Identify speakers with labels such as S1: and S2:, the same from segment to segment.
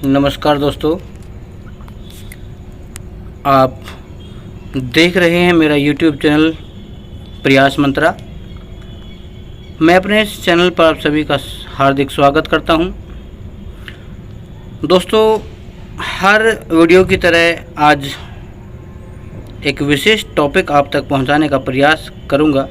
S1: नमस्कार दोस्तों, आप देख रहे हैं मेरा YouTube चैनल प्रयास मंत्रा। मैं अपने इस चैनल पर आप सभी का हार्दिक स्वागत करता हूं। दोस्तों, हर वीडियो की तरह आज एक विशेष टॉपिक आप तक पहुंचाने का प्रयास करूंगा।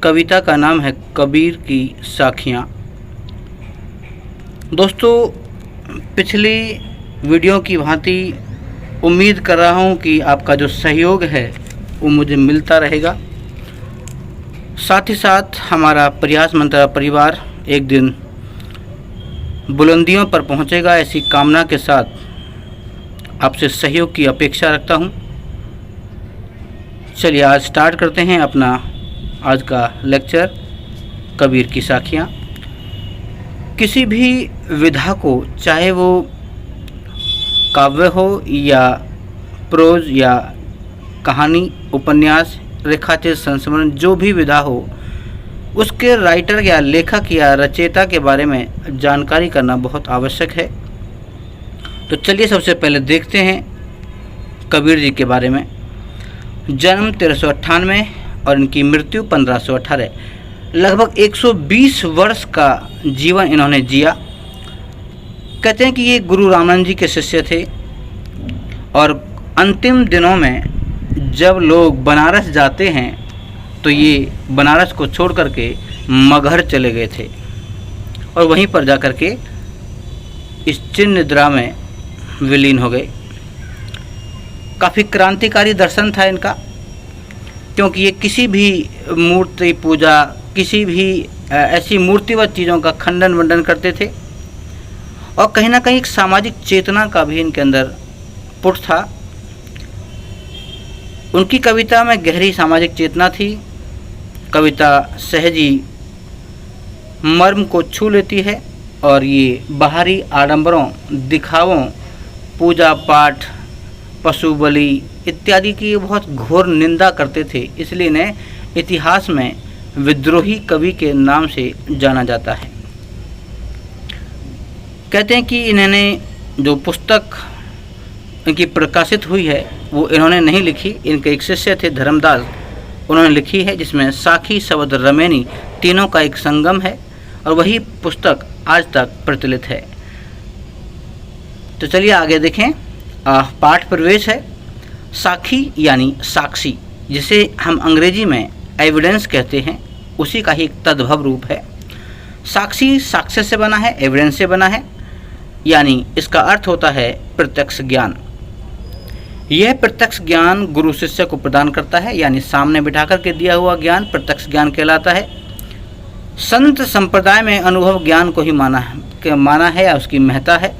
S1: कविता का नाम है कबीर की साखियाँ। दोस्तों, पिछली वीडियो की भांति उम्मीद कर रहा हूं कि आपका जो सहयोग है वो मुझे मिलता रहेगा। साथ ही साथ हमारा प्रयास मंत्रा परिवार एक दिन बुलंदियों पर पहुंचेगा, ऐसी कामना के साथ आपसे सहयोग की अपेक्षा रखता हूं। चलिए आज स्टार्ट करते हैं अपना आज का लेक्चर कबीर की साखियाँ। किसी भी विधा को, चाहे वो काव्य हो या प्रोज या कहानी, उपन्यास, रेखाचित्र, संस्मरण, जो भी विधा हो, उसके राइटर या लेखक या रचयिता के बारे में जानकारी करना बहुत आवश्यक है। तो चलिए सबसे पहले देखते हैं कबीर जी के बारे में। जन्म 1398 और इनकी मृत्यु 1518। लगभग 120 वर्ष का जीवन इन्होंने जिया। कहते हैं कि ये गुरु रामानंद जी के शिष्य थे और अंतिम दिनों में जब लोग बनारस जाते हैं तो ये बनारस को छोड़ करके मगहर चले गए थे और वहीं पर जाकर के इस चिर निद्रा में विलीन हो गए। काफ़ी क्रांतिकारी दर्शन था इनका, क्योंकि ये किसी भी मूर्ति पूजा, किसी भी ऐसी मूर्तिवत चीज़ों का खंडन वंडन करते थे और कहीं ना कहीं एक सामाजिक चेतना का भी इनके अंदर पुट था। उनकी कविता में गहरी सामाजिक चेतना थी। कविता सहजी मर्म को छू लेती है और ये बाहरी आडंबरों, दिखावों, पूजा पाठ, पशु बलि इत्यादि की बहुत घोर निंदा करते थे। इसलिए इन्हें इतिहास में विद्रोही कवि के नाम से जाना जाता है। कहते हैं कि इन्होंने जो पुस्तक इनकी प्रकाशित हुई है वो इन्होंने नहीं लिखी, इनके एक शिष्य थे धर्मदास, उन्होंने लिखी है, जिसमें साखी, शब्द, रमैनी तीनों का एक संगम है और वही पुस्तक आज तक प्रचलित है। तो चलिए आगे देखें। पाठ प्रवेश है। साखी यानी साक्षी, जिसे हम अंग्रेजी में एविडेंस कहते हैं, उसी का ही एक तद्भव रूप है। साक्षी साक्ष्य से बना है, एविडेंस से बना है, यानी इसका अर्थ होता है प्रत्यक्ष ज्ञान। यह प्रत्यक्ष ज्ञान गुरु शिष्य को प्रदान करता है, यानी सामने बिठा करके दिया हुआ ज्ञान प्रत्यक्ष ज्ञान कहलाता है। संत संप्रदाय में अनुभव ज्ञान को ही माना है या उसकी महत्ता है,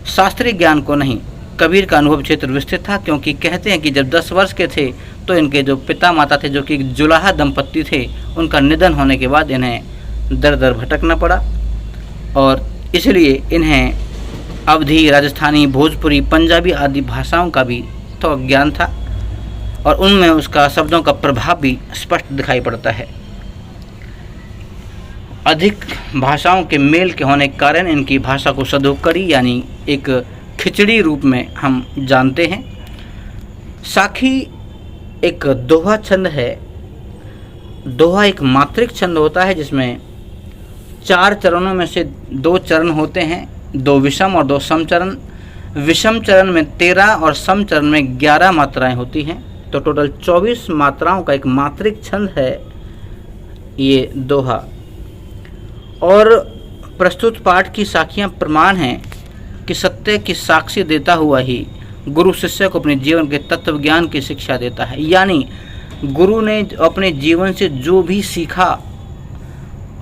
S1: शास्त्रीय ज्ञान को नहीं। कबीर का अनुभव क्षेत्र विस्तृत था, क्योंकि कहते हैं कि जब 10 वर्ष के थे तो इनके जो पिता माता थे, जो कि जुलाहा दंपत्ति थे, उनका निधन होने के बाद इन्हें दर दर भटकना पड़ा और इसलिए इन्हें अवधी, राजस्थानी, भोजपुरी, पंजाबी आदि भाषाओं का भी तो ज्ञान था और उनमें उसका शब्दों का प्रभाव भी स्पष्ट दिखाई पड़ता है। अधिक भाषाओं के मेल के होने के कारण इनकी भाषा को सदोकड़ी यानी एक खिचड़ी रूप में हम जानते हैं। साखी एक दोहा छंद है। दोहा एक मात्रिक छंद होता है, जिसमें 4 चरणों में से 2 चरण होते हैं, 2 विषम और 2 सम चरण। विषम चरण में 13 और सम चरण में 11 मात्राएं होती हैं, तो टोटल 24 मात्राओं का एक मात्रिक छंद है ये दोहा। और प्रस्तुत पाठ की साखियाँ प्रमाण हैं कि सत्य की साक्षी देता हुआ ही गुरु शिष्य को अपने जीवन के तत्व ज्ञान की शिक्षा देता है। यानी गुरु ने अपने जीवन से जो भी सीखा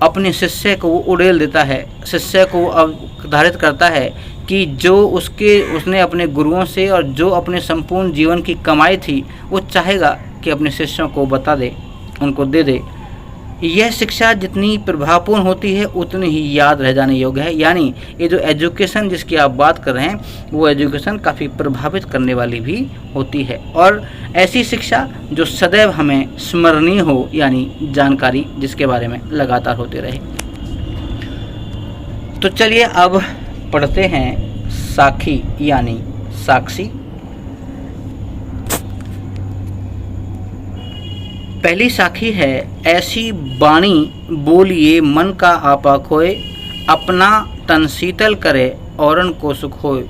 S1: अपने शिष्य को वो उड़ेल देता है, शिष्य को अवधारित करता है कि जो उसने अपने गुरुओं से और जो अपने संपूर्ण जीवन की कमाई थी वो चाहेगा कि अपने शिष्यों को बता दे, उनको दे दे। यह शिक्षा जितनी प्रभावपूर्ण होती है उतनी ही याद रह जाने योग्य है। यानी ये जो एजुकेशन जिसकी आप बात कर रहे हैं वो एजुकेशन काफ़ी प्रभावित करने वाली भी होती है और ऐसी शिक्षा जो सदैव हमें स्मरणीय हो, यानी जानकारी जिसके बारे में लगातार होते रहे। तो चलिए अब पढ़ते हैं साखी यानी साक्षी। पहली साखी है, ऐसी बाणी बोलिए मन का आपा खोए, अपना तन शीतल करे औरन को सुख होए।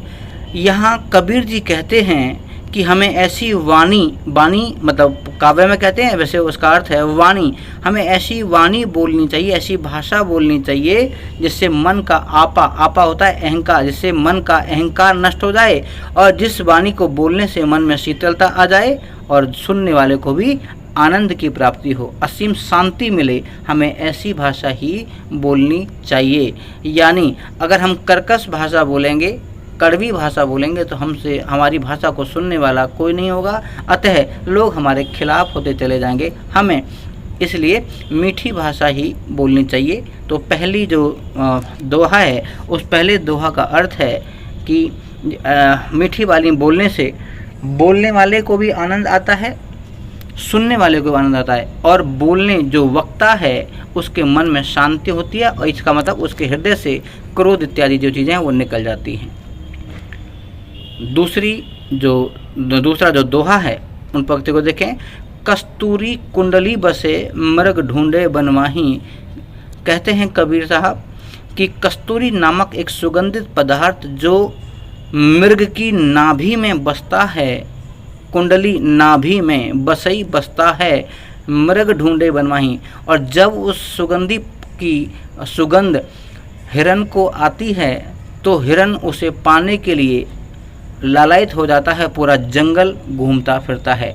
S1: यहाँ कबीर जी कहते हैं कि हमें ऐसी वाणी मतलब काव्य में कहते हैं, वैसे उसका अर्थ है वाणी। हमें ऐसी वाणी बोलनी चाहिए, ऐसी भाषा बोलनी चाहिए जिससे मन का आपा होता है अहंकार, जिससे मन का अहंकार नष्ट हो जाए और जिस वाणी को बोलने से मन में शीतलता आ जाए और सुनने वाले को भी आनंद की प्राप्ति हो, असीम शांति मिले। हमें ऐसी भाषा ही बोलनी चाहिए। यानी अगर हम कर्कश भाषा बोलेंगे, कड़वी भाषा बोलेंगे तो हमसे हमारी भाषा को सुनने वाला कोई नहीं होगा, अतः लोग हमारे खिलाफ होते चले जाएंगे। हमें इसलिए मीठी भाषा ही बोलनी चाहिए। तो पहली जो दोहा है, उस पहले दोहा का अर्थ है कि मीठी वाली बोलने से बोलने वाले को भी आनंद आता है, सुनने वाले को आनंद आता है और बोलने जो वक्ता है उसके मन में शांति होती है और इसका मतलब उसके हृदय से क्रोध इत्यादि जो चीज़ें हैं वो निकल जाती हैं। दूसरा जो दोहा है उन पंक्ति को देखें। कस्तूरी कुंडली बसे मृग ढूंढे बनवाही। कहते हैं कबीर साहब कि कस्तूरी नामक एक सुगंधित पदार्थ जो मृग की नाभि में बसता है, कुंडली नाभि में बसई बसता है, मृग ढूंढे बनवाही। और जब उस सुगंधी की सुगंध हिरन को आती है तो हिरन उसे पाने के लिए लालायित हो जाता है, पूरा जंगल घूमता फिरता है।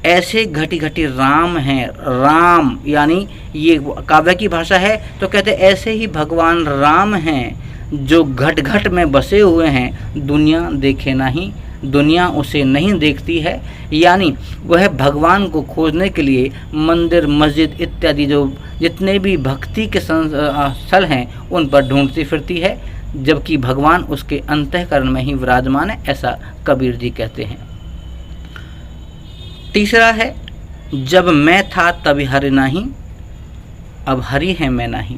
S1: ऐसे घटी घटी राम हैं, राम यानी ये काव्य की भाषा है। तो कहते ऐसे ही भगवान राम हैं जो घट घट में बसे हुए हैं, दुनिया देखे नहीं, दुनिया उसे नहीं देखती है। यानी वह भगवान को खोजने के लिए मंदिर मस्जिद इत्यादि जो जितने भी भक्ति के स्थल हैं उन पर ढूंढती फिरती है, जबकि भगवान उसके अंतःकरण में ही विराजमान है, ऐसा कबीर जी कहते हैं। तीसरा है, जब मैं था तभी हरि नहीं, अब हरि है मैं नहीं।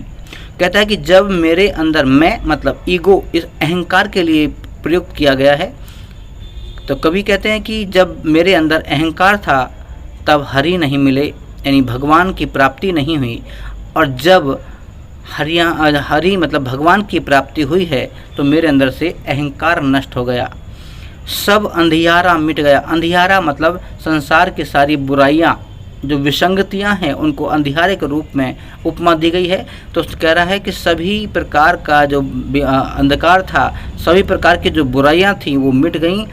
S1: कहता है कि जब मेरे अंदर मैं मतलब ईगो, इस अहंकार के लिए प्रयुक्त किया गया है। तो कवि कहते हैं कि जब मेरे अंदर अहंकार था तब हरि नहीं मिले, यानी भगवान की प्राप्ति नहीं हुई। और जब हरि मतलब भगवान की प्राप्ति हुई है तो मेरे अंदर से अहंकार नष्ट हो गया, सब अंधियारा मिट गया। अंधियारा मतलब संसार की सारी बुराइयाँ जो विसंगतियाँ हैं उनको अंधियारे के रूप में उपमा दी गई है। तो कह रहा है कि सभी प्रकार का जो अंधकार था, सभी प्रकार की जो बुराइयाँ थीं वो मिट गईं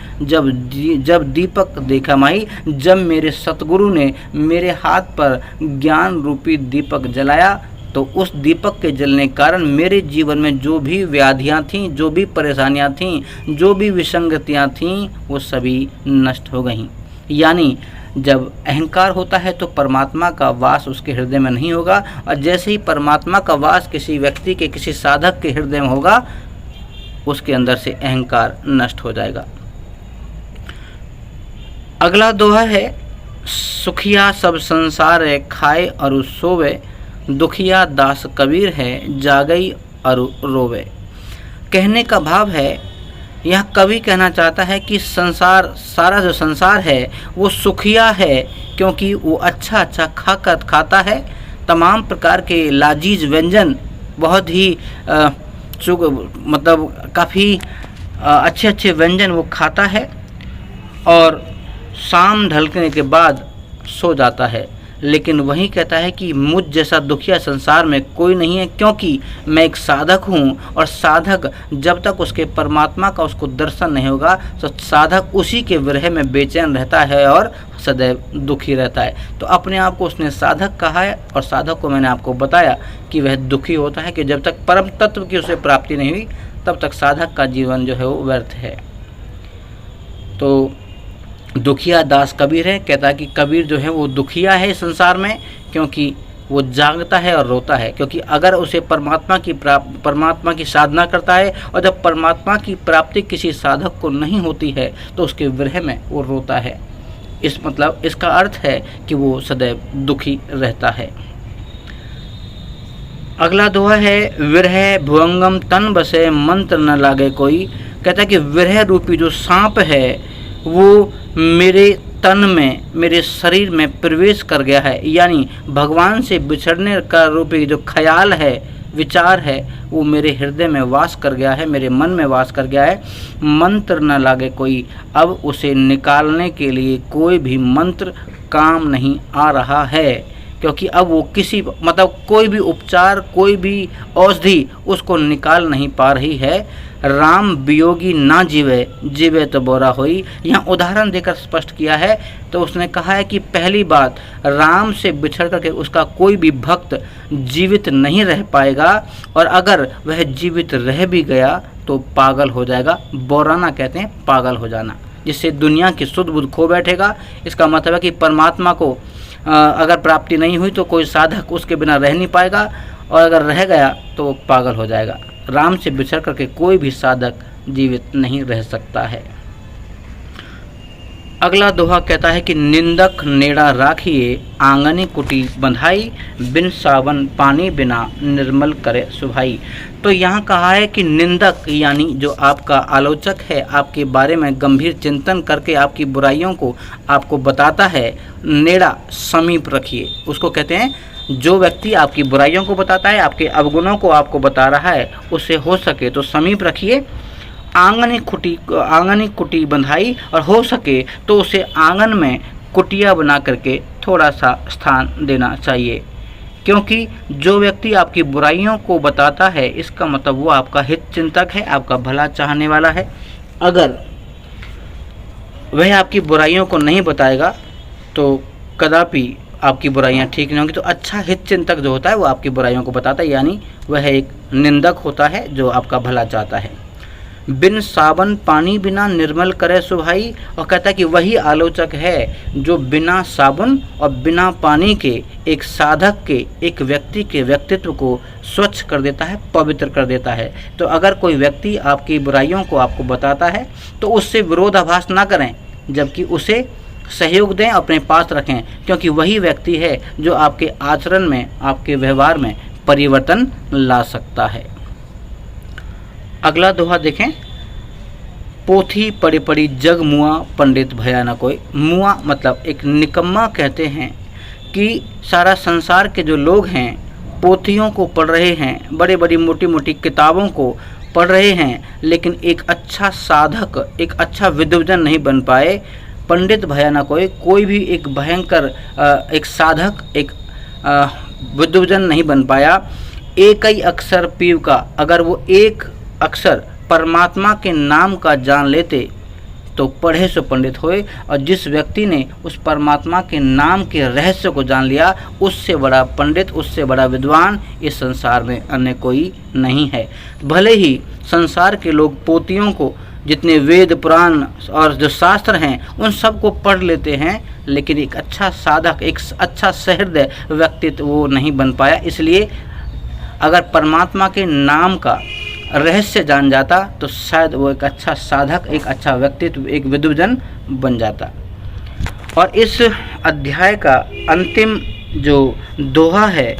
S1: जब दीपक देखा माई, जब मेरे सतगुरु ने मेरे हाथ पर ज्ञान रूपी दीपक जलाया। तो उस दीपक के जलने के कारण मेरे जीवन में जो भी व्याधियाँ थीं, जो भी परेशानियाँ थीं, जो भी विसंगतियाँ थीं, वो सभी नष्ट हो गईं। यानी जब अहंकार होता है तो परमात्मा का वास उसके हृदय में नहीं होगा, और जैसे ही परमात्मा का वास किसी व्यक्ति के, किसी साधक के हृदय में होगा, उसके अंदर से अहंकार नष्ट हो जाएगा। अगला दोहा है, सुखिया सब संसार है खाए और सोवे, दुखिया दास कबीर है जागई और रोवे। कहने का भाव है, यह कवि कहना चाहता है कि संसार, सारा जो संसार है वो सुखिया है क्योंकि वो अच्छा अच्छा खाता है। तमाम प्रकार के लाजीज व्यंजन, बहुत ही मतलब काफ़ी अच्छे अच्छे व्यंजन वो खाता है और शाम ढलने के बाद सो जाता है। लेकिन वही कहता है कि मुझ जैसा दुखिया संसार में कोई नहीं है, क्योंकि मैं एक साधक हूँ और साधक जब तक उसके परमात्मा का उसको दर्शन नहीं होगा तो साधक उसी के विरह में बेचैन रहता है और सदैव दुखी रहता है। तो अपने आप को उसने साधक कहा है और साधक को मैंने आपको बताया कि वह दुखी होता है कि जब तक परम तत्व की उसे प्राप्ति नहीं हुई तब तक साधक का जीवन जो है वो व्यर्थ है। तो दुखिया दास कबीर है, कहता है कि कबीर जो है वो दुखिया है संसार में क्योंकि वो जागता है और रोता है। क्योंकि अगर उसे परमात्मा की साधना करता है और जब परमात्मा की प्राप्ति किसी साधक को नहीं होती है तो उसके विरह में वो रोता है। इसका अर्थ है कि वो सदैव दुखी रहता है। अगला दोहा है, विरह भुवंगम तन बसे मंत्र न लागे कोई। कहता है कि विरह रूपी जो सांप है वो मेरे तन में, मेरे शरीर में प्रवेश कर गया है, यानी भगवान से बिछड़ने का रूपी जो ख्याल है, विचार है, वो मेरे हृदय में वास कर गया है, मेरे मन में वास कर गया है। मंत्र न लागे कोई, अब उसे निकालने के लिए कोई भी मंत्र काम नहीं आ रहा है, क्योंकि अब वो किसी मतलब कोई भी उपचार, कोई भी औषधि उसको निकाल नहीं पा रही है। राम वियोगी ना जीवे, जीवे तो बोरा होई। यहाँ उदाहरण देकर स्पष्ट किया है। तो उसने कहा है कि पहली बात, राम से बिछड़ करके उसका कोई भी भक्त जीवित नहीं रह पाएगा, और अगर वह जीवित रह भी गया तो पागल हो जाएगा। बोराना कहते हैं पागल हो जाना, जिससे दुनिया की शुद्ध बुद्ध खो बैठेगा। इसका मतलब है कि परमात्मा को अगर प्राप्ति नहीं हुई तो कोई साधक उसके बिना रह नहीं पाएगा, और अगर रह गया तो वो पागल हो जाएगा। राम से बिछड़ करके कोई भी साधक जीवित नहीं रह सकता है। अगला दोहा कहता है कि निंदक नेड़ा राखिए, आंगनी कुटी बंधाई, बिन सावन पानी बिना निर्मल करे सुभाई। तो यहाँ कहा है कि निंदक यानी जो आपका आलोचक है, आपके बारे में गंभीर चिंतन करके आपकी बुराइयों को आपको बताता है, नेड़ा समीप रखिए। उसको कहते हैं जो व्यक्ति आपकी बुराइयों को बताता है, आपके अवगुणों को आपको बता रहा है, उसे हो सके तो समीप रखिए। आंगनी कुटी बंधाई, और हो सके तो उसे आंगन में कुटिया बना करके थोड़ा सा स्थान देना चाहिए, क्योंकि जो व्यक्ति आपकी बुराइयों को बताता है इसका मतलब वो आपका हित चिंतक है, आपका भला चाहने वाला है। अगर वह आपकी बुराइयों को नहीं बताएगा तो कदापि आपकी बुराइयां ठीक नहीं होंगी। तो अच्छा हित चिंतक जो होता है वो आपकी बुराइयों को बताता है, यानी वह एक निंदक होता है जो आपका भला चाहता है। बिन साबन पानी बिना निर्मल करे सुभाई, और कहता है कि वही आलोचक है जो बिना साबुन और बिना पानी के एक साधक के, एक व्यक्ति के व्यक्तित्व को स्वच्छ कर देता है, पवित्र कर देता है। तो अगर कोई व्यक्ति आपकी बुराइयों को आपको बताता है तो उससे विरोधाभास ना करें, जबकि उसे सहयोग दें, अपने पास रखें, क्योंकि वही व्यक्ति है जो आपके आचरण में, आपके व्यवहार में परिवर्तन ला सकता है। अगला दोहा देखें, पोथी पड़ी पड़ी जग मुआ, पंडित भया न कोई। मुआ मतलब एक निकम्मा कहते हैं कि सारा संसार के जो लोग हैं पोथियों को पढ़ रहे हैं, बड़े बड़ी मोटी मोटी किताबों को पढ़ रहे हैं, लेकिन एक अच्छा साधक, एक अच्छा विद्वजन नहीं बन पाए। पंडित भया न कोई, कोई भी एक भयंकर एक साधक, एक विद्वजन नहीं बन पाया। एक ही अक्षर पीव का, अगर वो एक अक्षर परमात्मा के नाम का जान लेते तो पढ़े सो पंडित होए। और जिस व्यक्ति ने उस परमात्मा के नाम के रहस्य को जान लिया, उससे बड़ा पंडित, उससे बड़ा विद्वान इस संसार में अन्य कोई नहीं है। भले ही संसार के लोग पोथियों को, जितने वेद पुराण और जो शास्त्र हैं उन सब को पढ़ लेते हैं, लेकिन एक अच्छा साधक, एक अच्छा सहृदय व्यक्तित्व वो नहीं बन पाया। इसलिए अगर परमात्मा के नाम का रहस्य जान जाता तो शायद वो एक अच्छा साधक, एक अच्छा व्यक्तित्व, एक विद्वजन बन जाता। और इस अध्याय का अंतिम जो दोहा है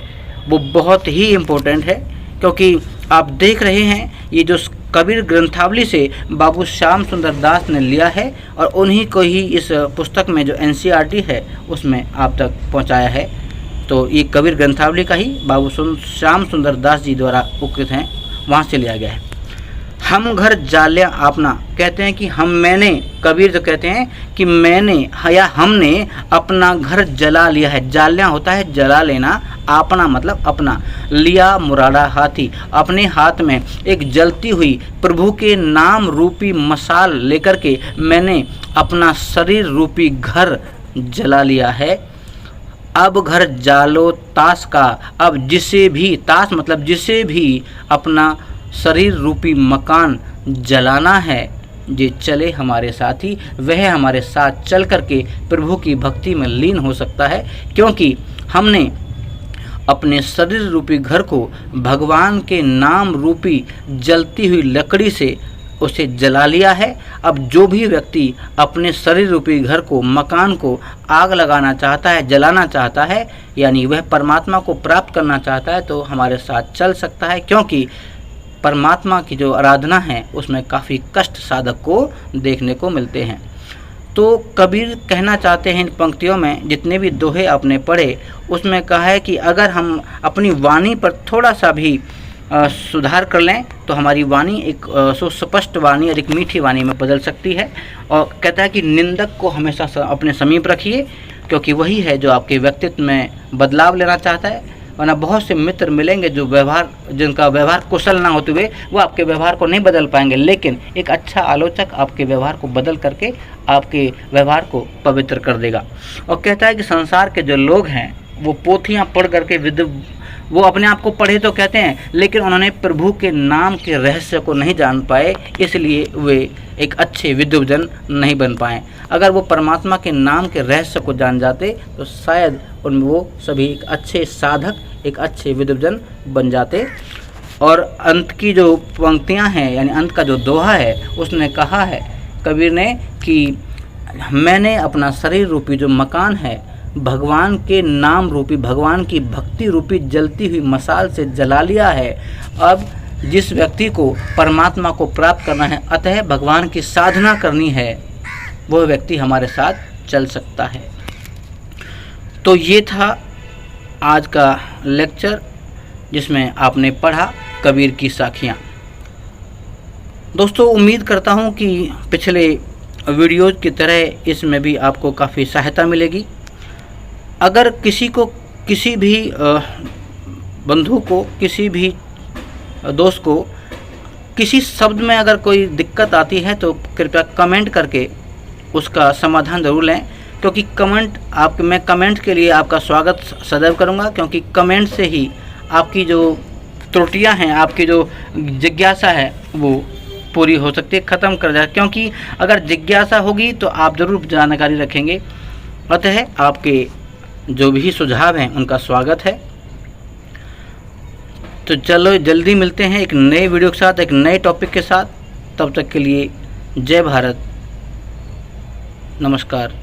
S1: वो बहुत ही इम्पोर्टेंट है, क्योंकि आप देख रहे हैं ये जो कबीर ग्रंथावली से बाबू श्याम सुंदर दास ने लिया है और उन्हीं को ही इस पुस्तक में जो NCERT है उसमें आप तक पहुंचाया है। तो ये कबीर ग्रंथावली का ही बाबू श्याम सुंदर दास जी द्वारा उक्त हैं, वहाँ से लिया गया है। हम घर जाल्या आपना, कहते हैं कि हम, मैंने, कबीर तो कहते हैं कि मैंने या हमने अपना घर जला लिया है। जाल्या होता है जला लेना, आपना मतलब अपना, लिया मुरादा हाथी, अपने हाथ में एक जलती हुई प्रभु के नाम रूपी मसाल लेकर के मैंने अपना शरीर रूपी घर जला लिया है। अब घर जालो ताश का, अब जिसे भी, ताश मतलब जिसे भी अपना शरीर रूपी मकान जलाना है, जे चले हमारे साथी, वह हमारे साथ चल करके प्रभु की भक्ति में लीन हो सकता है, क्योंकि हमने अपने शरीर रूपी घर को भगवान के नाम रूपी जलती हुई लकड़ी से उसे जला लिया है। अब जो भी व्यक्ति अपने शरीर रूपी घर को, मकान को आग लगाना चाहता है, जलाना चाहता है, यानी वह परमात्मा को प्राप्त करना चाहता है, तो हमारे साथ चल सकता है, क्योंकि परमात्मा की जो आराधना है उसमें काफ़ी कष्ट साधक को देखने को मिलते हैं। तो कबीर कहना चाहते हैं इन पंक्तियों में, जितने भी दोहे आपने पढ़े उसमें कहा है कि अगर हम अपनी वाणी पर थोड़ा सा भी सुधार कर लें तो हमारी वाणी एक सुस्पष्ट वाणी और एक मीठी वाणी में बदल सकती है। और कहता है कि निंदक को हमेशा अपने समीप रखिए, क्योंकि वही है जो आपके व्यक्तित्व में बदलाव लेना चाहता है। वरना बहुत से मित्र मिलेंगे जो जिनका व्यवहार कुशल ना होते हुए वो आपके व्यवहार को नहीं बदल पाएंगे, लेकिन एक अच्छा आलोचक आपके व्यवहार को बदल करके आपके व्यवहार को पवित्र कर देगा। और कहता है कि संसार के जो लोग हैं वो पोथियाँ पढ़ करके वो अपने आप को पढ़े तो कहते हैं, लेकिन उन्होंने प्रभु के नाम के रहस्य को नहीं जान पाए, इसलिए वे एक अच्छे विद्वजन नहीं बन पाए। अगर वो परमात्मा के नाम के रहस्य को जान जाते तो शायद उनमें वो सभी एक अच्छे साधक, एक अच्छे विद्वजन बन जाते। और अंत की जो पंक्तियां हैं, यानी अंत का जो दोहा है, उसने कहा है कबीर ने कि मैंने अपना शरीर रूपी जो मकान है भगवान के नाम रूपी, भगवान की भक्ति रूपी जलती हुई मसाल से जला लिया है। अब जिस व्यक्ति को परमात्मा को प्राप्त करना है, अतः भगवान की साधना करनी है, वह व्यक्ति हमारे साथ चल सकता है। तो ये था आज का लेक्चर जिसमें आपने पढ़ा कबीर की साखियाँ। दोस्तों, उम्मीद करता हूँ कि पिछले वीडियोज़ की तरह इसमें भी आपको काफ़ी सहायता मिलेगी। अगर किसी को, किसी भी बंधु को, किसी भी दोस्त को किसी शब्द में अगर कोई दिक्कत आती है तो कृपया कमेंट करके उसका समाधान ज़रूर लें, क्योंकि मैं कमेंट के लिए आपका स्वागत सदैव करूंगा, क्योंकि कमेंट से ही आपकी जो त्रुटियां हैं, आपकी जो जिज्ञासा है वो पूरी हो सकती है, ख़त्म कर जाए। क्योंकि अगर जिज्ञासा होगी तो आप ज़रूर जानकारी रखेंगे। अतः आपके जो भी सुझाव हैं उनका स्वागत है। तो चलो जल्दी मिलते हैं एक नए वीडियो के साथ, एक नए टॉपिक के साथ। तब तक के लिए जय भारत, नमस्कार।